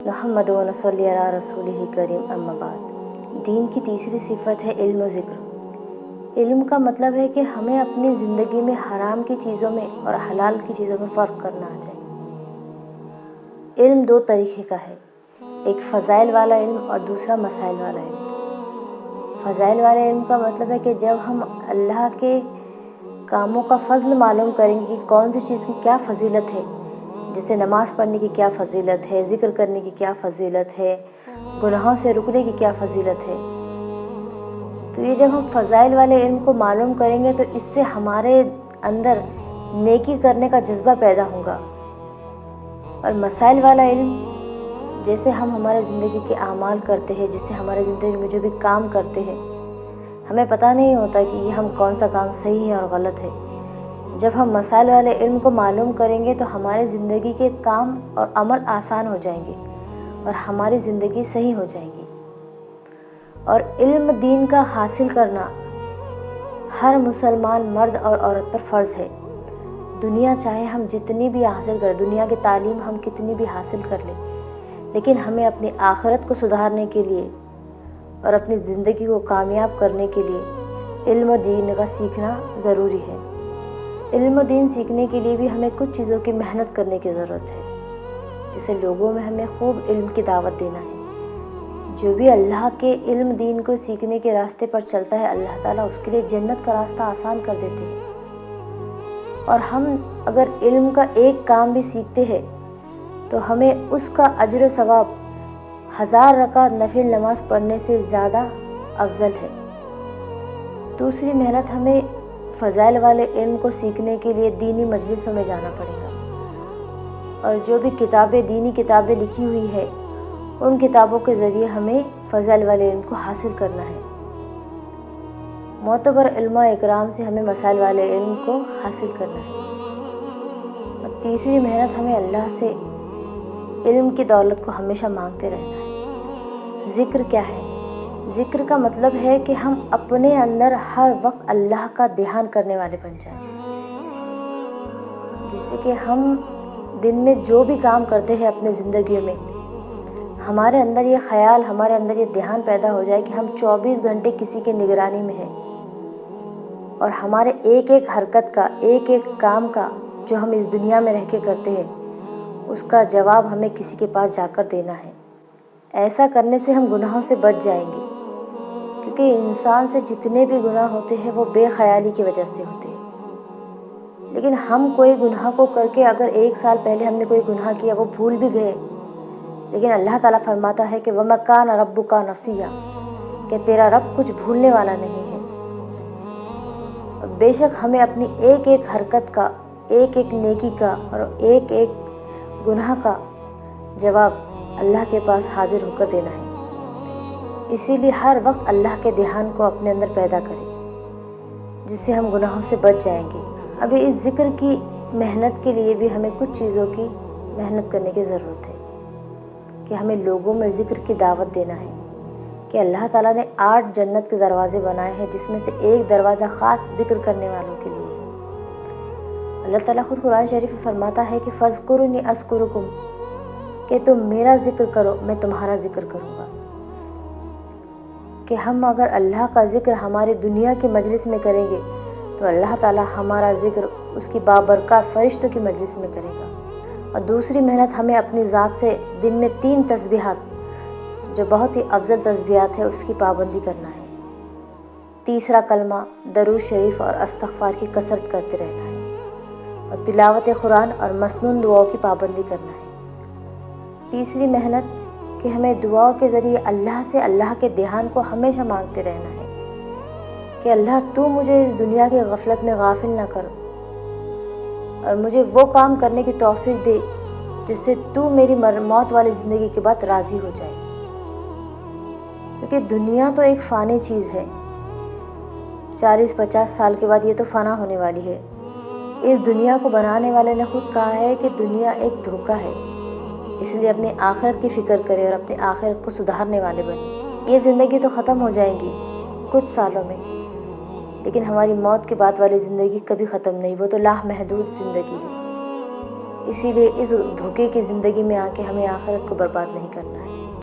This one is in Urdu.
محمد و نصلی علی رسولہ کریم اما بعد۔ دین کی تیسری صفت ہے علم و ذکر۔ علم کا مطلب ہے کہ ہمیں اپنی زندگی میں حرام کی چیزوں میں اور حلال کی چیزوں میں فرق کرنا آ جائے۔ علم دو طریقے کا ہے، ایک فضائل والا علم اور دوسرا مسائل والا علم۔ فضائل والے علم کا مطلب ہے کہ جب ہم اللہ کے کاموں کا فضل معلوم کریں گے کہ کون سی چیز کی کیا فضیلت ہے، جیسے نماز پڑھنے کی کیا فضیلت ہے، ذکر کرنے کی کیا فضیلت ہے، گناہوں سے رکنے کی کیا فضیلت ہے، تو یہ جب ہم فضائل والے علم کو معلوم کریں گے تو اس سے ہمارے اندر نیکی کرنے کا جذبہ پیدا ہوگا۔ اور مسائل والا علم، جیسے ہم ہمارے زندگی کے اعمال کرتے ہیں، جس سے ہمارے زندگی میں جو بھی کام کرتے ہیں ہمیں پتہ نہیں ہوتا کہ یہ ہم کون سا کام صحیح ہے اور غلط ہے۔ جب ہم مسائل والے علم کو معلوم کریں گے تو ہمارے زندگی کے کام اور عمل آسان ہو جائیں گے اور ہماری زندگی صحیح ہو جائے گی۔ اور علم دین کا حاصل کرنا ہر مسلمان مرد اور عورت پر فرض ہے۔ دنیا چاہے ہم جتنی بھی حاصل کریں، دنیا کی تعلیم ہم کتنی بھی حاصل کر لیں، لیکن ہمیں اپنی آخرت کو سدھارنے کے لیے اور اپنی زندگی کو کامیاب کرنے کے لیے علم و دین کا سیکھنا ضروری ہے۔ علم و دین سیکھنے کے لیے بھی ہمیں کچھ چیزوں کی محنت کرنے کی ضرورت ہے، جیسے لوگوں میں ہمیں خوب علم کی دعوت دینا ہے۔ جو بھی اللہ کے علم دین کو سیکھنے کے راستے پر چلتا ہے، اللہ تعالیٰ اس کے لیے جنت کا راستہ آسان کر دیتے ہیں۔ اور ہم اگر علم کا ایک کام بھی سیکھتے ہیں تو ہمیں اس کا اجر و ثواب 1000 رکعت نفل نماز پڑھنے سے زیادہ افضل ہے۔ دوسری محنت، ہمیں فضائل والے علم کو سیکھنے کے لیے دینی مجلسوں میں جانا پڑے گا، اور جو بھی کتابیں، دینی کتابیں لکھی ہوئی ہے، ان کتابوں کے ذریعے ہمیں فضائل والے علم کو حاصل کرنا ہے۔ معتبر علماء اکرام سے ہمیں مسائل والے علم کو حاصل کرنا ہے۔ اور تیسری محنت، ہمیں اللہ سے علم کی دولت کو ہمیشہ مانگتے رہنا ہے۔ ذکر کیا ہے؟ ذکر کا مطلب ہے کہ ہم اپنے اندر ہر وقت اللہ کا دھیان کرنے والے بن جائیں، جس سے کہ ہم دن میں جو بھی کام کرتے ہیں اپنے زندگیوں میں، ہمارے اندر یہ خیال، ہمارے اندر یہ دھیان پیدا ہو جائے کہ ہم 24 گھنٹے کسی کے نگرانی میں ہیں، اور ہمارے ایک ایک حرکت کا، ایک ایک کام کا جو ہم اس دنیا میں رہ کے کرتے ہیں، اس کا جواب ہمیں کسی کے پاس جا کر دینا ہے۔ ایسا کرنے سے ہم گناہوں سے بچ جائیں گے، کیونکہ انسان سے جتنے بھی گناہ ہوتے ہیں وہ بے خیالی کی وجہ سے ہوتے ہیں۔ لیکن ہم کوئی گناہ کو کر کے، اگر 1 سال پہلے ہم نے کوئی گناہ کیا، وہ بھول بھی گئے، لیکن اللہ تعالیٰ فرماتا ہے کہ وَمَا كَانَ رَبُّكَ نَسِيًّا، کہ تیرا رب کچھ بھولنے والا نہیں ہے۔ بے شک ہمیں اپنی ایک ایک حرکت کا، ایک ایک نیکی کا اور ایک ایک گناہ کا جواب اللہ کے پاس حاضر ہو کر دینا ہے۔ اسی لیے ہر وقت اللہ کے دھیان کو اپنے اندر پیدا کریں، جس سے ہم گناہوں سے بچ جائیں گے۔ ابھی اس ذکر کی محنت کے لیے بھی ہمیں کچھ چیزوں کی محنت کرنے کی ضرورت ہے، کہ ہمیں لوگوں میں ذکر کی دعوت دینا ہے، کہ اللہ تعالیٰ نے 8 جنت کے دروازے بنائے ہیں، جس میں سے ایک دروازہ خاص ذکر کرنے والوں کے لیے ہے۔ اللہ تعالیٰ خود قرآن شریف میں فرماتا ہے کہ فَاذْكُرُونِی أَذْكُرُکُم، کہ تم میرا ذکر کرو، میں تمہارا ذکر کروں گا۔ کہ ہم اگر اللہ کا ذکر ہماری دنیا کی مجلس میں کریں گے تو اللہ تعالیٰ ہمارا ذکر اس کی بابرکات فرشتوں کی مجلس میں کرے گا۔ اور دوسری محنت، ہمیں اپنی ذات سے دن میں 3 تسبیحات، جو بہت ہی افضل تسبیحات ہے، اس کی پابندی کرنا ہے۔ تیسرا کلمہ، درود شریف اور استغفار کی کثرت کرتے رہنا ہے، اور تلاوت قرآن اور مسنون دعاؤں کی پابندی کرنا ہے۔ تیسری محنت کہ ہمیں دعاؤں کے ذریعے اللہ سے اللہ کے دھیان کو ہمیشہ مانگتے رہنا ہے، کہ اللہ تو مجھے اس دنیا کی غفلت میں غافل نہ کر، اور مجھے وہ کام کرنے کی توفیق دے جس سے تو میری موت والی زندگی کے بعد راضی ہو جائے۔ کیونکہ دنیا تو ایک فانی چیز ہے، 40-50 سال کے بعد یہ تو فنا ہونے والی ہے۔ اس دنیا کو بنانے والے نے خود کہا ہے کہ دنیا ایک دھوکہ ہے، اس لیے اپنی آخرت کی فکر کرے اور اپنی آخرت کو سدھارنے والے بنے۔ یہ زندگی تو ختم ہو جائیں گی کچھ سالوں میں، لیکن ہماری موت کے بعد والی زندگی کبھی ختم نہیں، وہ تو لا محدود زندگی ہے۔ اسی لیے اس دھوکے کی زندگی میں آ کے ہمیں آخرت کو برباد نہیں کرنا ہے۔